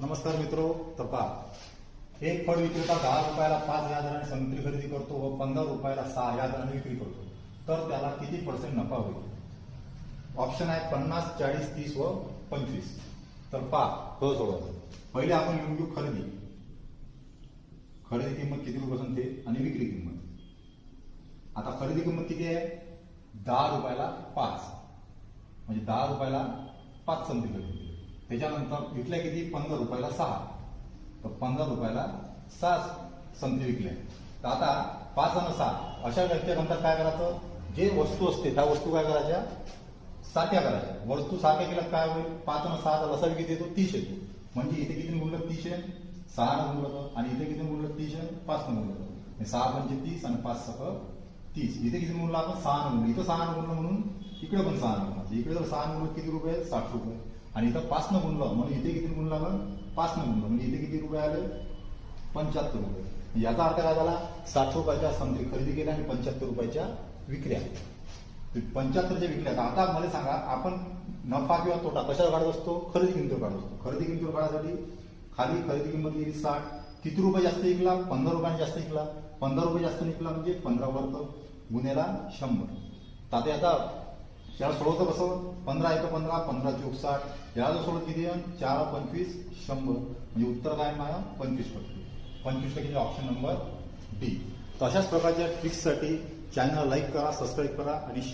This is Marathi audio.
नमस्कार मित्रो, तर पहा, एक फळ विक्रेता 10 रुपयाला 5 या दराने संत्री खरेदी करतो व 15 रुपयाला 6 या दराने विक्री करतो, तर त्याला किती % नफा होईल? ऑप्शन आहे 50, 40, 30 व 25. तर पहा, सोडवतो. पहिले आपण लिहून घेऊ खरेदी किंमत किती रुपये असते आणि विक्री किंमत. आता खरेदी किंमत किती आहे? 10 रुपयाला 5, म्हणजे 10 रुपयाला 5 संत्री खरेदी. त्याच्यानंतर विकल्या किती? 15 रुपयाला 6, तर 15 रुपयाला 6 संत्री विकल्या. तर आता 5 आणि 6 अशा व्यक्तीनंतर काय करायचं? जे वस्तू असते त्या वस्तू काय करायच्या? साठ्या करायच्या. वस्तू साठ्या केल्यात काय होईल? 5 आणि 6 लसा किती येतो? 30 येतो. म्हणजे इथे किती गुणलं? 30 आहे. 6 न गुणलं, आणि इथे किती गुणलं? 30 आहे. 5 न गुणलं. 6 पंचे 30 आणि 5 6 30. इथे किती गुणलं? आपण 6 न गुणलं. इथं 6 न गुणलं म्हणून इकडे पण 6 न गुणलं. इकडे जर 6 न गुणलं किती रुपये? 60 रुपये. आणि इथं 5 न गुणलं म्हणून इथे किती गुणलं? आपण 5 न गुणलं म्हणजे इथे किती रुपये आले? 75 रुपये. याचा अर्थ काय झाला? 60 रुपयाच्या संत्री खरेदी केल्या आणि 75 रुपयाच्या विकल्या. 75च्या विकल्या. आता मला सांगा, आपण नफा किंवा तोटा कशावर काढत असतो? खरेदी किंमतीवर काढत असतो. खरेदी किंमतीवर काढण्यासाठी खाली खरेदी किंमत गेली 60. किती रुपये जास्त विकला? 15 रुपयांनी जास्त विकला. 15 रुपये जास्त विकला म्हणजे 15 वर्ग गुन्हेला 100. तर आता याला सोडवतं कसं? 15 येतं 15, 15 चौक 60. याला सोडत किती आहे? 4 25 100, म्हणजे उत्तर काय माझ्या? 25%. 25% ऑप्शन नंबर डी. तशाच प्रकारच्या ट्रिक्ससाठी चॅनल लाईक करा, सबस्क्राईब करा आणि